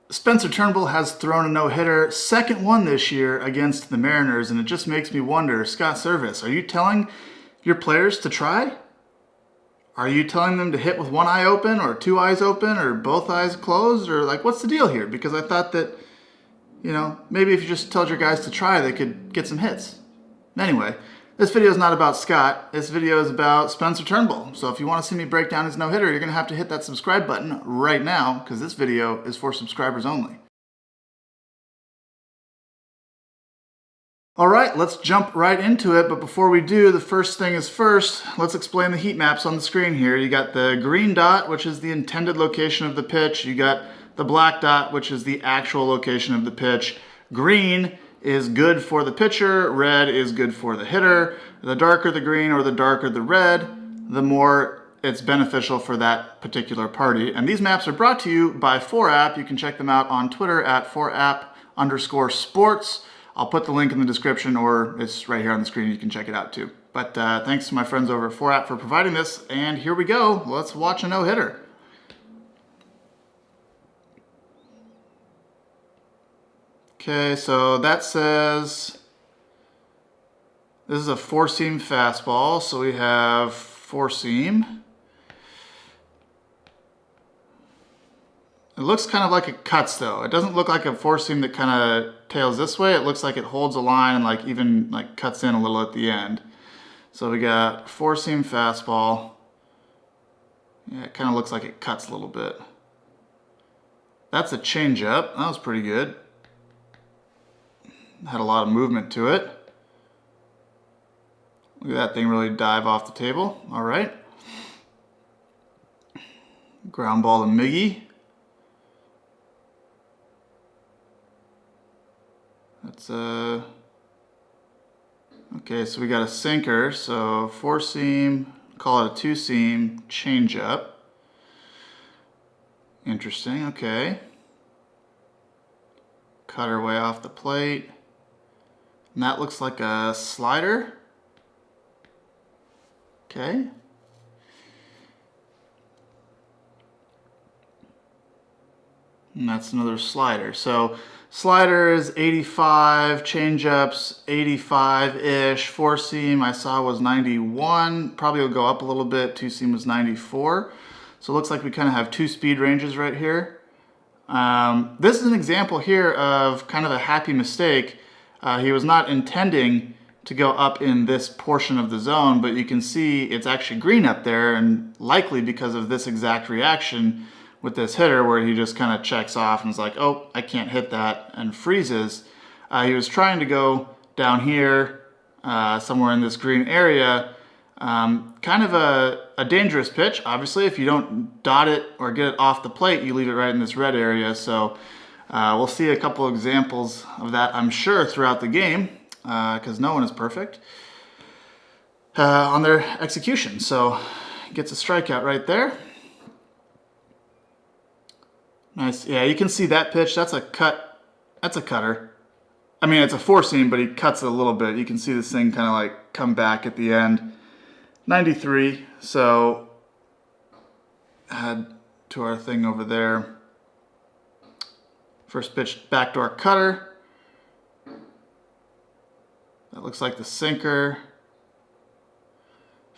Spencer Turnbull has thrown a no-hitter, second one this year against the Mariners, and it just makes me wonder, Scott Service, are you telling your players to try? Are you telling them to hit with one eye open or two eyes open or both eyes closed, or like what's the deal here? Because I thought that, maybe if you just told your guys to try, they could get some hits. Anyway, this video is not about Scott. This video is about Spencer Turnbull. So if you want to see me break down his no-hitter, you're going to have to hit that subscribe button right now because this video is for subscribers only. All right, let's jump right into it. But before we do, the first thing is first, let's explain the heat maps on the screen here. You got the green dot, which is the intended location of the pitch. You got the black dot, which is the actual location of the pitch. Green is good for the pitcher, red is good for the hitter. The darker the green or the darker the red, the more it's beneficial for that particular party. And these maps are brought to you by 4app. You can check them out on Twitter at 4app_sports. I'll put the link in the description, or it's right here on the screen. You can check it out too. But thanks to my friends over at 4app for providing this. And here we go. Let's watch a no-hitter. Okay, so that says this is a four-seam fastball. So we have four-seam. It looks kind of like it cuts though. It doesn't look like a four-seam that kind of tails this way. It looks like it holds a line and like even like cuts in a little at the end. So we got four-seam fastball. Yeah, it kind of looks like it cuts a little bit. That's a changeup. That was pretty good. Had a lot of movement to it. Look at that thing really dive off the table. All right. Ground ball to Miggy. That's okay, so we got a sinker, so four-seam, call it a two-seam, changeup. Interesting, okay. Cutter way off the plate. And that looks like a slider. Okay. And that's another slider. So slider is 85, changeups 85-ish, four-seam I saw was 91, probably will go up a little bit, two-seam was 94. So it looks like we kind of have two speed ranges right here. This is an example here of kind of a happy mistake. He was not intending to go up in this portion of the zone, but you can see it's actually green up there, and likely because of this exact reaction with this hitter where he just kind of checks off and is like, oh, I can't hit that, and freezes. He was trying to go down here, somewhere in this green area. Kind of a dangerous pitch. Obviously, if you don't dot it or get it off the plate, you leave it right in this red area. So we'll see a couple examples of that, I'm sure, throughout the game, because no one is perfect on their execution. So gets a strikeout right there. Nice. Yeah, you can see that pitch. That's a cut. That's a cutter. I mean, it's a four-seam, but he cuts it a little bit. You can see this thing kind of like come back at the end. 93. So add to our thing over there. First pitch, backdoor cutter. That looks like the sinker.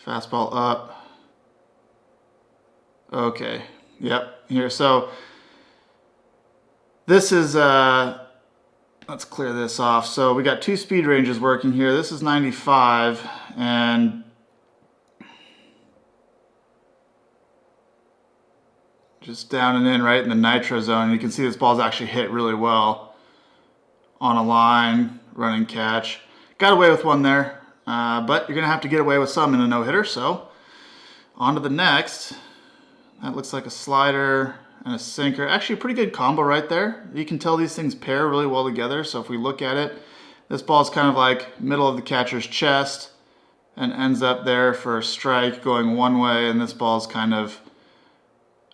Fastball up. Okay. Yep. Here. So this is, let's clear this off. So we got two speed ranges working here. This is 95 and just down and in right in the nitro zone. You can see this ball's actually hit really well on a line, running catch. Got away with one there, but you're gonna have to get away with some in a no-hitter. So on to the next. That looks like a slider and a sinker. Actually a pretty good combo right there. You can tell these things pair really well together. So if we look at it, this ball is kind of like middle of the catcher's chest and ends up there for a strike going one way, and this ball is kind of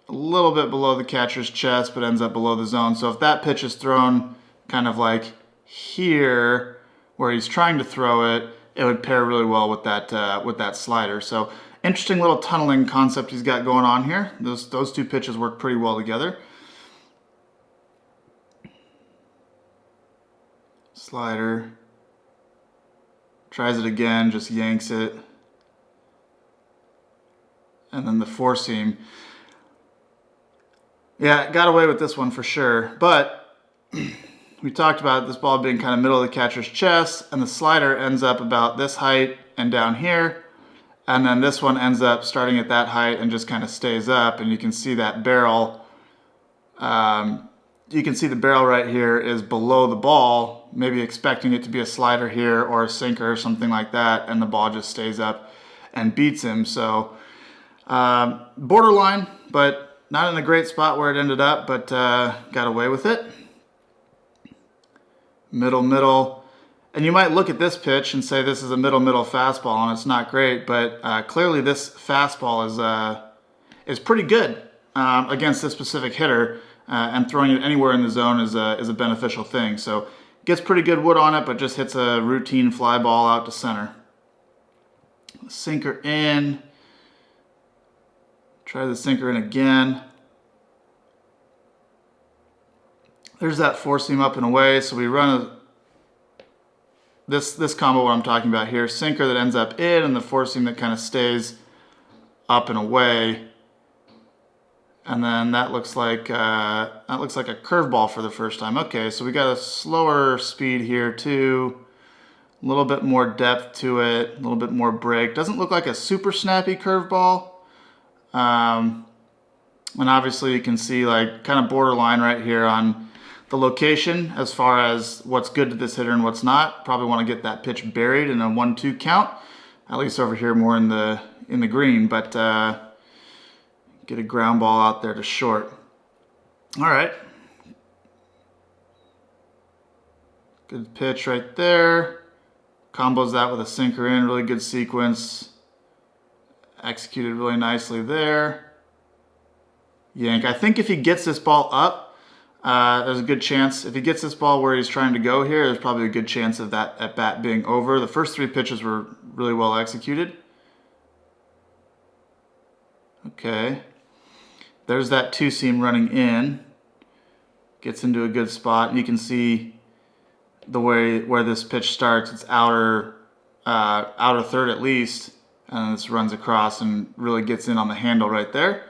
a little bit below the catcher's chest but ends up below the zone. So if that pitch is thrown kind of like here where he's trying to throw it, it would pair really well with that slider. So interesting little tunneling concept he's got going on here. Those two pitches work pretty well together. Slider. Tries it again, just yanks it. And then the four seam. Yeah, got away with this one for sure. But we talked about this ball being kind of middle of the catcher's chest, and the slider ends up about this height and down here. And then this one ends up starting at that height and just kind of stays up. And you can see that barrel. You can see the barrel right here is below the ball, maybe expecting it to be a slider here or a sinker or something like that, and the ball just stays up and beats him. So borderline, but not in a great spot where it ended up, but got away with it. Middle. And you might look at this pitch and say this is a middle fastball, and it's not great, but clearly this fastball is pretty good against this specific hitter. And throwing it anywhere in the zone is a beneficial thing. So gets pretty good wood on it, but just hits a routine fly ball out to center. Sinker in. Try the sinker in again. There's that four seam up and away. So we run this combo what I'm talking about here. Sinker that ends up in, and the four seam that kind of stays up and away. And then that looks like a curveball for the first time. Okay, so we got a slower speed here too. A little bit more depth to it, a little bit more break. Doesn't look like a super snappy curveball. And obviously you can see like kind of borderline right here on the location as far as what's good to this hitter and what's not. Probably want to get that pitch buried in a 1-2 count. At least over here more in the green, but get a ground ball out there to short. All right. Good pitch right there. Combos that with a sinker in, really good sequence. Executed really nicely there. Yank. I think if he gets this ball up, there's a good chance. If he gets this ball where he's trying to go here, there's probably a good chance of that at bat being over. The first three pitches were really well executed. Okay. There's that two seam running in. Gets into a good spot, and you can see the way where this pitch starts. It's outer third at least, and this runs across and really gets in on the handle right there.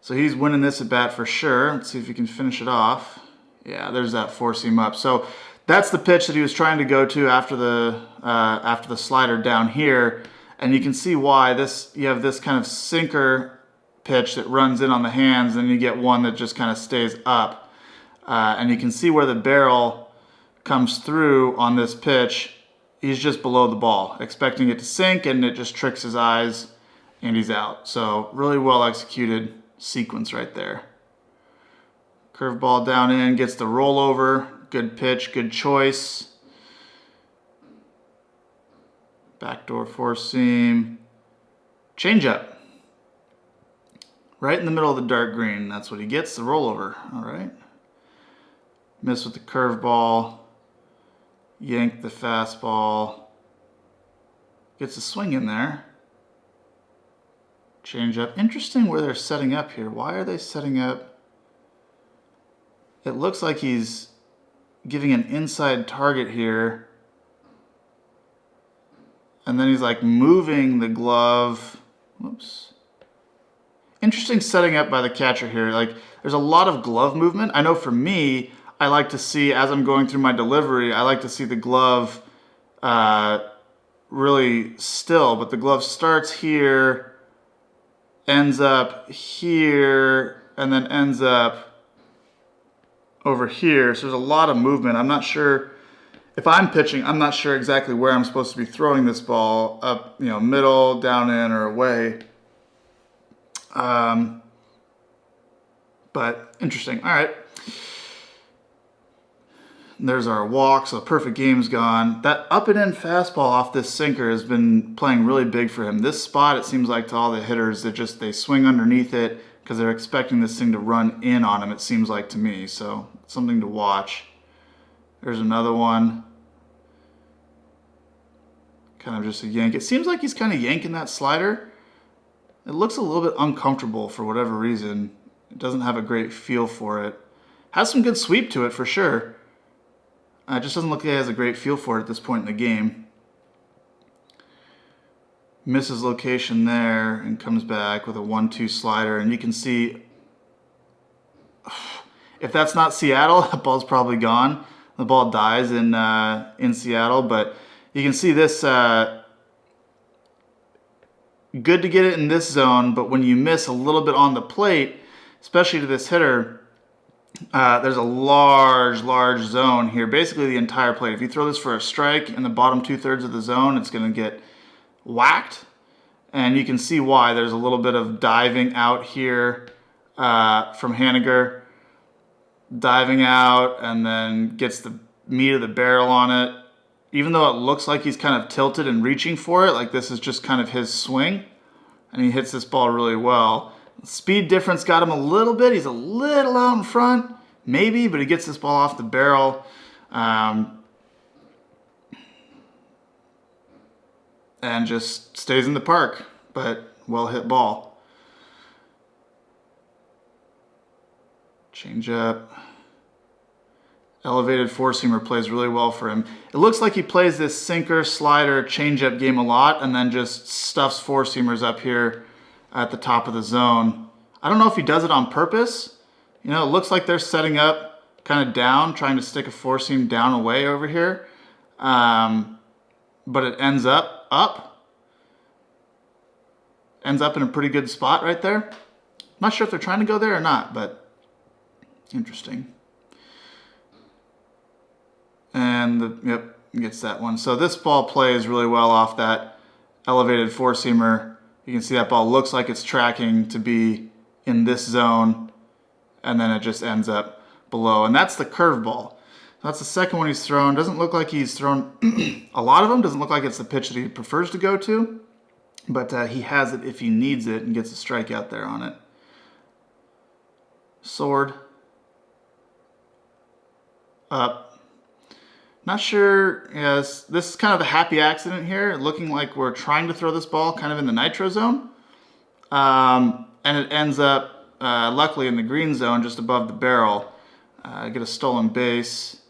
So he's winning this at bat for sure. Let's see if he can finish it off. Yeah, there's that four seam up. So that's the pitch that he was trying to go to after the slider down here, and you can see why you have this kind of sinker pitch that runs in on the hands, and you get one that just kind of stays up. And you can see where the barrel comes through on this pitch. He's just below the ball, expecting it to sink, and it just tricks his eyes, and he's out. So really well executed sequence right there. Curveball down in, gets the rollover. Good pitch, good choice. Backdoor four seam. Changeup. Right in the middle of the dark green. That's what he gets, the rollover. All right. Miss with the curveball. Yank the fastball. Gets a swing in there. Changeup. Interesting where they're setting up here. Why are they setting up? It looks like he's giving an inside target here. And then he's like moving the glove. Whoops. Interesting setting up by the catcher here. Like, there's a lot of glove movement. I know for me, I like to see, as I'm going through my delivery, I like to see the glove really still, but the glove starts here, ends up here, and then ends up over here. So there's a lot of movement. I'm not sure, if I'm pitching, I'm not sure exactly where I'm supposed to be throwing this ball, up, middle, down in, or away. But interesting. All right. There's our walk. So perfect game's gone. That up and in fastball off this sinker has been playing really big for him. This spot, it seems like to all the hitters that they swing underneath it because they're expecting this thing to run in on him, it seems like to me. So something to watch. There's another one. Kind of just a yank. It seems like he's kind of yanking that slider. It looks a little bit uncomfortable for whatever reason. It doesn't have a great feel for it. Has some good sweep to it for sure. Just doesn't look like he has a great feel for it at this point in the game. Misses location there and comes back with a 1-2 slider. And you can see, if that's not Seattle, the ball's probably gone. The ball dies in Seattle, but you can see this, good to get it in this zone, but when you miss a little bit on the plate, especially to this hitter, there's a large zone here, basically the entire plate. If you throw this for a strike in the bottom 2/3 of the zone, it's going to get whacked, and you can see why. There's a little bit of diving out here from Haniger, diving out, and then gets the meat of the barrel on it. Even though it looks like he's kind of tilted and reaching for it, like this is just kind of his swing, and he hits this ball really well. Speed difference got him a little bit. He's a little out in front, maybe, but he gets this ball off the barrel. And just stays in the park, but well hit ball. Change up. Elevated four-seamer plays really well for him. It looks like he plays this sinker, slider, changeup game a lot and then just stuffs four-seamers up here at the top of the zone. I don't know if he does it on purpose. You know, it looks like they're setting up kind of down, trying to stick a four-seam down away over here. But it ends up in a pretty good spot right there. Not sure if they're trying to go there or not, but interesting. And yep, gets that one. So this ball plays really well off that elevated four-seamer. You can see that ball looks like it's tracking to be in this zone, and then it just ends up below. And that's the curveball. That's the second one he's thrown. Doesn't look like he's thrown a lot of them. Doesn't look like it's the pitch that he prefers to go to, but he has it if he needs it and gets a strikeout there on it. Sword. Up. Not sure, yes, this is kind of a happy accident here, looking like we're trying to throw this ball kind of in the nitro zone. And it ends up, luckily, in the green zone, just above the barrel. Get a stolen base,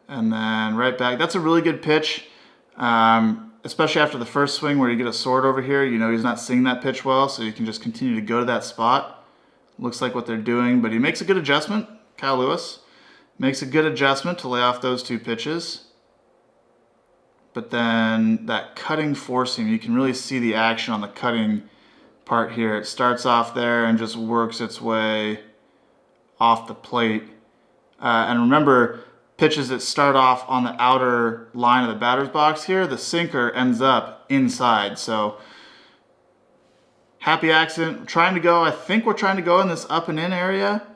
and then right back. That's a really good pitch, especially after the first swing where you get a sword over here. You know he's not seeing that pitch well, so you can just continue to go to that spot. Looks like what they're doing, but he makes a good adjustment, Kyle Lewis. Makes a good adjustment to lay off those two pitches. But then that cutting four-seam, you can really see the action on the cutting part here. It starts off there and just works its way off the plate. And remember, pitches that start off on the outer line of the batter's box here, the sinker ends up inside. So happy accident. I think we're trying to go in this up and in area.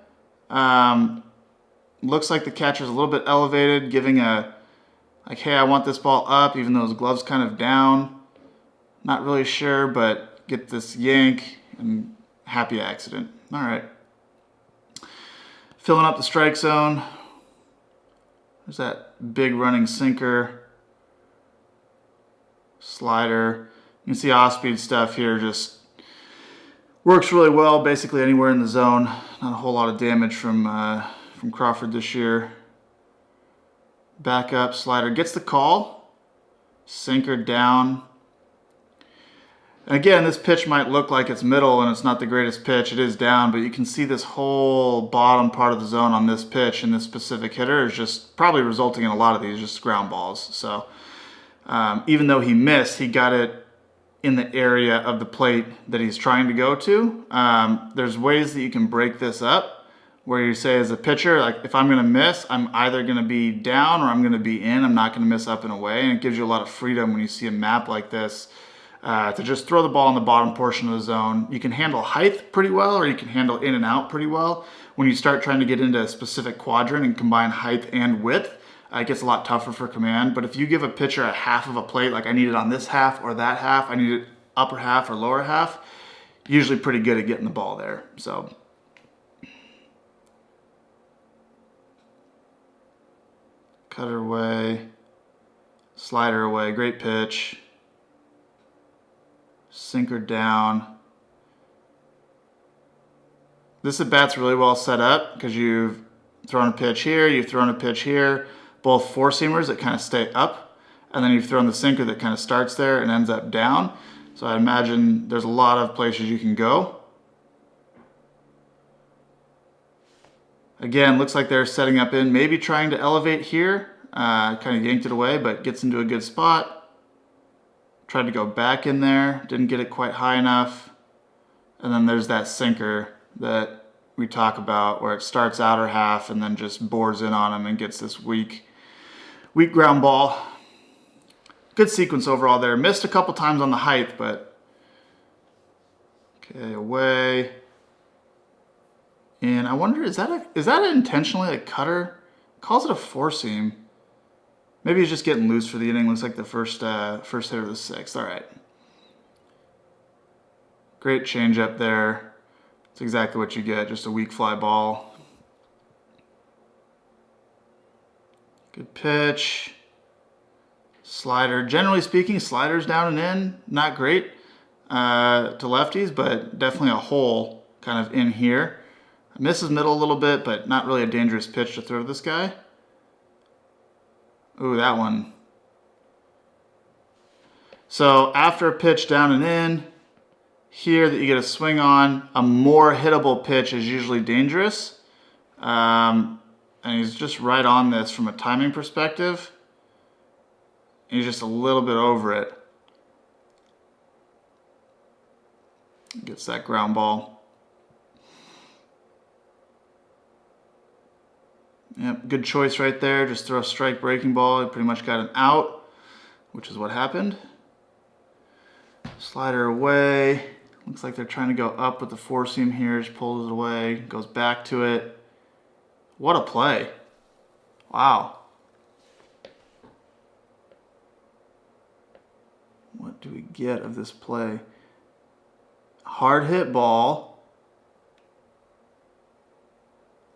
Looks like the catcher's a little bit elevated, giving like, hey, I want this ball up, even though his glove's kind of down. Not really sure, but get this yank and happy accident. All right. Filling up the strike zone. There's that big running sinker. Slider. You can see off-speed stuff here just works really well, basically anywhere in the zone. Not a whole lot of damage from Crawford this year. Back up, slider, gets the call. Sinker down. And again, this pitch might look like it's middle and it's not the greatest pitch. It is down, but you can see this whole bottom part of the zone on this pitch and this specific hitter is just probably resulting in a lot of these just ground balls. So even though he missed, he got it in the area of the plate that he's trying to go to. There's ways that you can break this up, where you say as a pitcher, like if I'm going to miss, I'm either going to be down or I'm going to be in. I'm not going to miss up and away. And it gives you a lot of freedom when you see a map like this to just throw the ball in the bottom portion of the zone. You can handle height pretty well, or you can handle in and out pretty well. When you start trying to get into a specific quadrant and combine height and width, it gets a lot tougher for command. But if you give a pitcher a half of a plate, like I need it on this half or that half, I need it upper half or lower half, usually pretty good at getting the ball there. So cutter away, slider away, great pitch. Sinker down. This at bat's really well set up because you've thrown a pitch here, you've thrown a pitch here. both four-seamers that kind of stay up, and then you've thrown the sinker that kind of starts there and ends up down. So I imagine there's a lot of places you can go. Again, looks like they're setting up in, maybe trying to elevate here. Kind of yanked it away, but gets into a good spot. Tried to go back in there, didn't get it quite high enough. And then there's that sinker that we talk about where it starts outer half and then just bores in on him and gets this weak ground ball. Good sequence overall there. Missed a couple times on the height, but okay, away. And I wonder, is that intentionally a cutter? Calls it a four seam. Maybe he's just getting loose for the inning. Looks like the first hitter of the sixth. All right. Great changeup there. It's exactly what you get, just a weak fly ball. Good pitch. Slider. Generally speaking, sliders down and in, not great to lefties, but definitely a hole kind of in here. Misses middle a little bit, but not really a dangerous pitch to throw to this guy. Ooh, that one. So after a pitch down and in, here that you get a swing on, a more hittable pitch is usually dangerous. And he's just right on this from a timing perspective. He's just a little bit over it. Gets that ground ball. Yep, good choice right there. Just throw a strike breaking ball. He pretty much got an out, which is what happened. Slider away. Looks like they're trying to go up with the four seam here. Just pulls it away, goes back to it. What a play. Wow. What do we get of this play? Hard hit ball.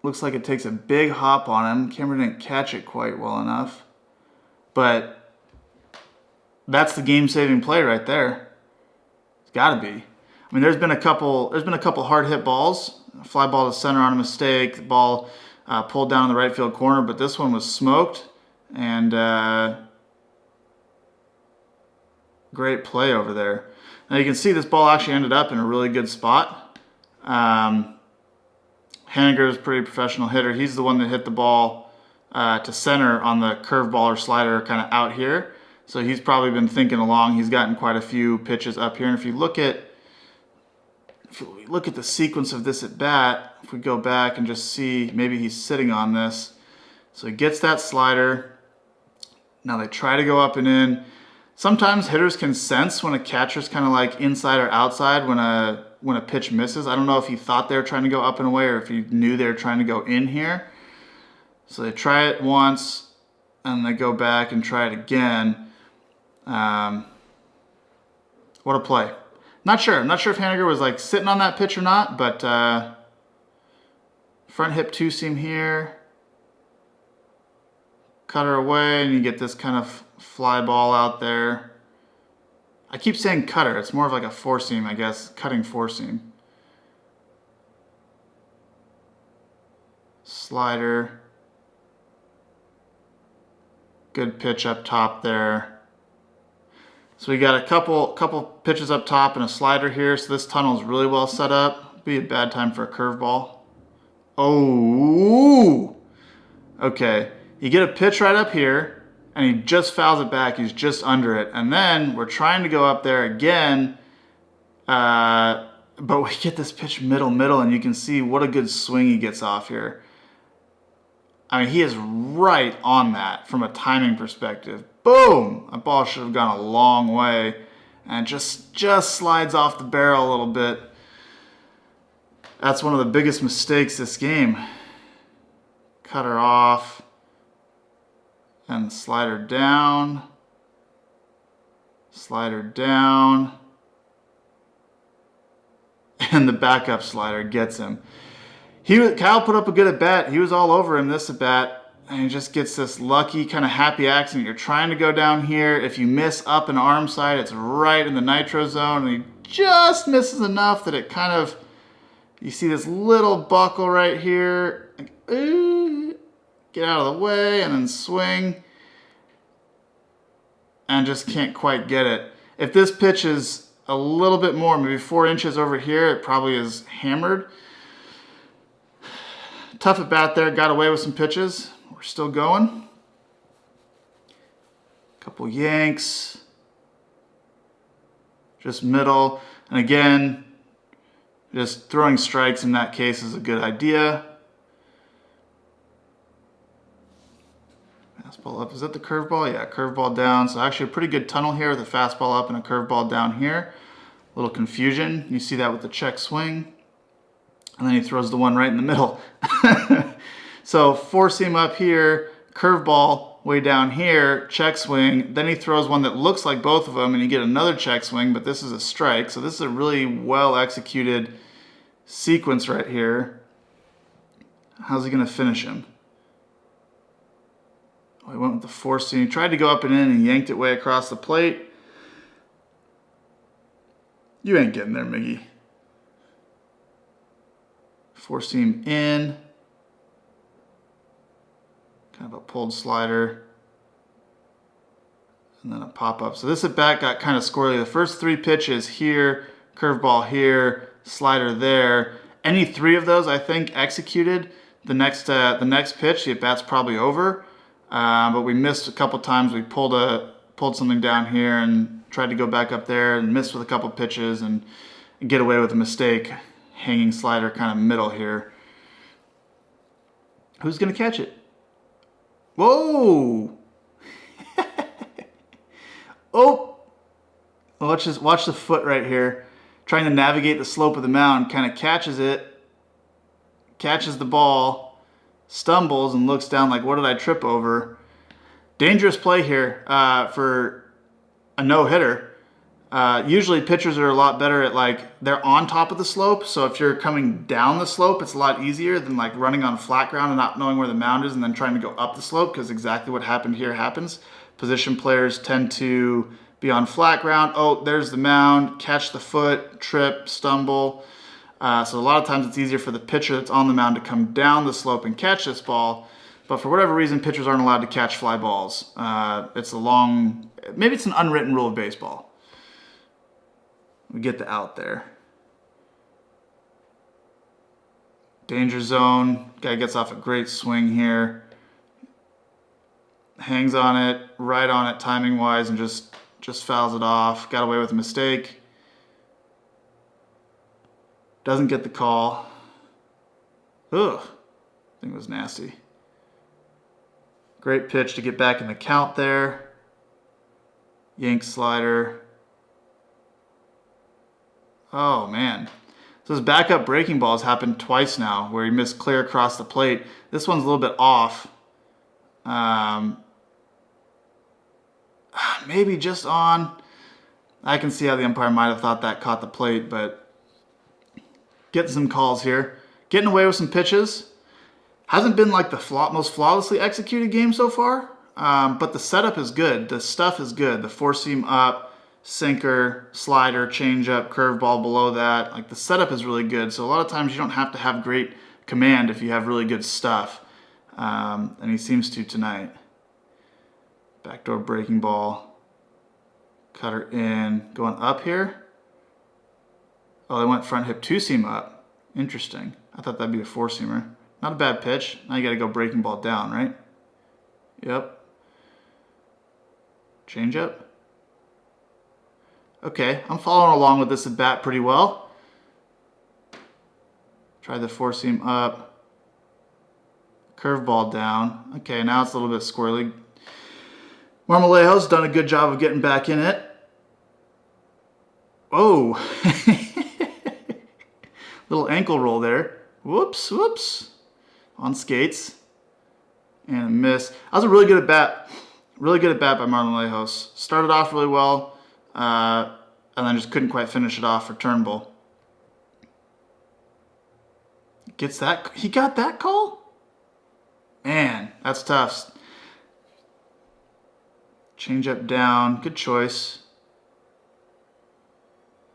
Looks like it takes a big hop on him. Camera didn't catch it quite well enough. But that's the game-saving play right there. It's got to be. I mean, there's been a couple hard hit balls. A fly ball to center on a mistake. The ball pulled down in the right field corner, but this one was smoked. And great play over there. Now you can see this ball actually ended up in a really good spot. Haniger is a pretty professional hitter. He's the one that hit the ball to center on the curveball or slider kind of out here. So he's probably been thinking along. He's gotten quite a few pitches up here. And if you look at the sequence of this at bat, if we go back and just see, maybe he's sitting on this. So he gets that slider. Now they try to go up and in. Sometimes hitters can sense when a catcher's kind of like inside or outside when a pitch misses. I don't know if he thought they were trying to go up and away or if he knew they were trying to go in here. So they try it once and they go back and try it again. What a play. Not sure. I'm not sure if Haniger was like sitting on that pitch or not, but front hip two seam here. Cutter away and you get this kind of fly ball out there. I keep saying cutter. It's more of like a four seam, I guess. Cutting four seam. Slider. Good pitch up top there. So we got a couple pitches up top and a slider here. So this tunnel is really well set up. Be a bad time for a curveball. Oh, okay. You get a pitch right up here, and he just fouls it back. He's just under it. And then we're trying to go up there again, but we get this pitch middle, and you can see what a good swing he gets off here. I mean, he is right on that from a timing perspective. Boom! That ball should have gone a long way, and it just slides off the barrel a little bit. That's one of the biggest mistakes this game. Cutter off. And slider down. Slider down. And the backup slider gets him. Kyle put up a good at bat. He was all over him this at bat. And he just gets this lucky kind of happy accident. You're trying to go down here. If you miss up an arm side, it's right in the nitro zone. And he just misses enough that it kind of, you see this little buckle right here. Like, get out of the way, and then swing. And just can't quite get it. If this pitch is a little bit more, maybe 4 inches over here, it probably is hammered. Tough at bat there, got away with some pitches. We're still going. Couple yanks. Just middle. And again, just throwing strikes in that case is a good idea. Fastball up. Is that the curveball? Yeah, curveball down. So actually a pretty good tunnel here with a fastball up and a curveball down here. A little confusion. You see that with the check swing. And then he throws the one right in the middle. So four seam up here, curveball way down here, check swing. Then he throws one that looks like both of them and you get another check swing, but this is a strike. So this is a really well executed sequence right here. How's he going to finish him? Oh, he went with the four seam. He tried to go up and in and yanked it way across the plate. You ain't getting there, Miggy. Four seam in. Kind of a pulled slider. And then a pop up. So this at bat got kind of squirrely. The first three pitches here, curveball here, slider there. Any three of those I think executed. The next pitch, the at bat's probably over. But we missed a couple times. We pulled something down here and tried to go back up there and missed with a couple pitches and get away with a mistake. Hanging slider kind of middle here. Who's going to catch it? Whoa! Oh! Watch the foot right here. Trying to navigate the slope of the mound. Kind of catches it. Catches the ball. Stumbles and looks down like, what did I trip over? Dangerous play here for a no-hitter. Usually pitchers are a lot better at they're on top of the slope. So if you're coming down the slope, it's a lot easier than like running on flat ground and not knowing where the mound is and then trying to go up the slope, because exactly what happened here happens. Position players tend to be on flat ground. Oh, there's the mound, catch the foot, trip, stumble. So a lot of times it's easier for the pitcher that's on the mound to come down the slope and catch this ball. But for whatever reason, pitchers aren't allowed to catch fly balls. Maybe it's an unwritten rule of baseball. We get the out there. Danger zone. Guy gets off a great swing here. Hangs on it, right on it timing wise, and just fouls it off. Got away with a mistake. Doesn't get the call. Ugh. I think it was nasty. Great pitch to get back in the count there. Yank slider. Oh, man. So his backup breaking balls happened twice now where he missed clear across the plate. This one's a little bit off. Maybe just on. I can see how the umpire might have thought that caught the plate, but getting some calls here. Getting away with some pitches. Hasn't been like the most flawlessly executed game so far, but the setup is good. The stuff is good. The four seam up. Sinker, slider, changeup, curveball below that. Like the setup is really good. So a lot of times you don't have to have great command if you have really good stuff. And he seems to tonight. Backdoor breaking ball. Cutter in. Going up here. Oh, they went front hip two seam up. Interesting. I thought that'd be a four seamer. Not a bad pitch. Now you got to go breaking ball down, right? Yep. Changeup. Okay, I'm following along with this at bat pretty well. Try the four seam up. Curveball down. Okay, now it's a little bit squirrely. Marmolejo's done a good job of getting back in it. Oh. Little ankle roll there. Whoops, whoops. On skates. And a miss. That was a really good at bat. Really good at bat by Marmolejo. Started off really well. And then just couldn't quite finish it off for Turnbull. Gets that? He got that call? Man, that's tough. Change up down. Good choice.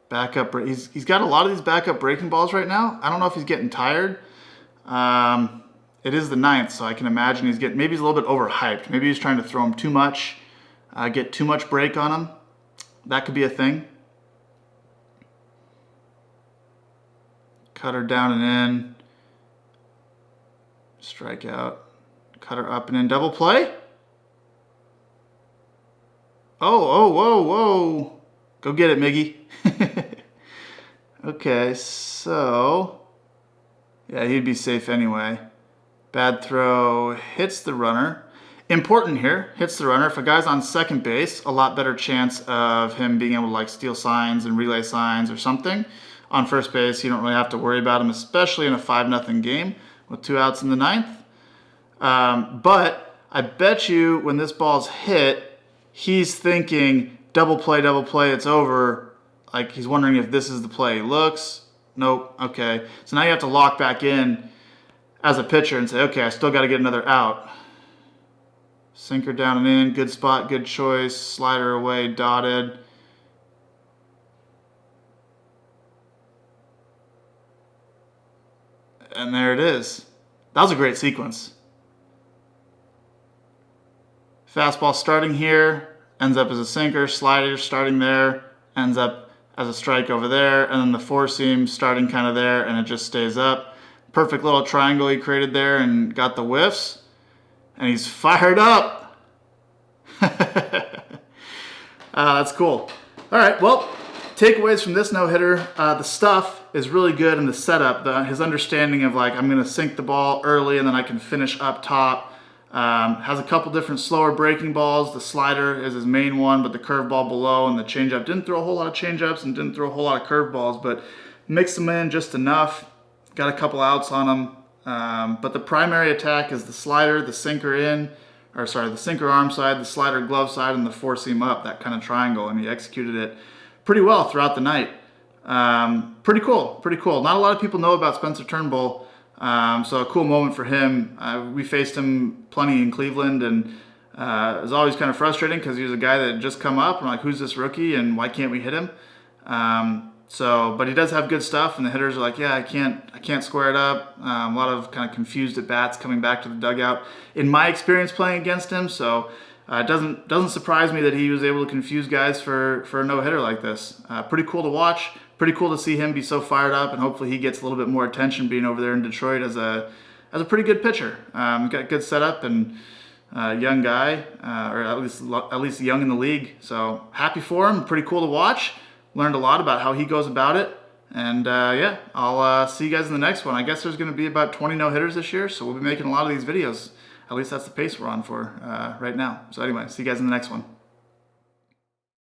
Backup. He's got a lot of these backup breaking balls right now. I don't know if he's getting tired. it is the 9th, so I can imagine maybe he's a little bit overhyped. Maybe he's trying to throw him too much, get too much break on him. That could be a thing. Cutter down and in. Strike out. Cutter up and in. Double play. Oh, whoa, whoa. Go get it, Miggy. Okay, so... yeah, he'd be safe anyway. Bad throw. Hits the runner. Important here. Hits the runner. If a guy's on second base, a lot better chance of him being able to like steal signs and relay signs or something. On first base, you don't really have to worry about him, especially in a 5-0 game with 2 outs in the 9th. But I bet you when this ball's hit, he's thinking, double play, it's over. Like he's wondering if this is the play. He looks, nope, okay. So now you have to lock back in as a pitcher and say, okay, I still got to get another out. Sinker down and in, good spot, good choice, slider away, dotted. And there it is. That was a great sequence. Fastball starting here, ends up as a sinker, slider starting there, ends up as a strike over there, and then the four seam starting kind of there, and it just stays up. Perfect little triangle he created there and got the whiffs. And he's fired up. That's cool. All right, well, takeaways from this no-hitter. The stuff is really good in the setup. His understanding of like, I'm going to sink the ball early and then I can finish up top. Has a couple different slower breaking balls. The slider is his main one, but the curveball below and the changeup. Didn't throw a whole lot of changeups and didn't throw a whole lot of curveballs, but mixed them in just enough. Got a couple outs on them. But the primary attack is the slider, the sinker the sinker arm side, the slider glove side, and the four seam up, that kind of triangle. And he executed it pretty well throughout the night. Pretty cool. Not a lot of people know about Spencer Turnbull. So a cool moment for him. We faced him plenty in Cleveland, and it was always kind of frustrating because he was a guy that had just come up. I'm like, who's this rookie, and why can't we hit him? But he does have good stuff, and the hitters are like, yeah, I can't square it up. A lot of kind of confused at bats coming back to the dugout. In my experience playing against him, so it doesn't surprise me that he was able to confuse guys for a no hitter like this. Pretty cool to watch. Pretty cool to see him be so fired up, and hopefully he gets a little bit more attention being over there in Detroit as a pretty good pitcher. Got good setup and young guy, or at least young in the league. So happy for him. Pretty cool to watch. Learned a lot about how he goes about it. And yeah, I'll see you guys in the next one. I guess there's going to be about 20 no-hitters this year, so we'll be making a lot of these videos. At least that's the pace we're on for right now. So anyway, see you guys in the next one.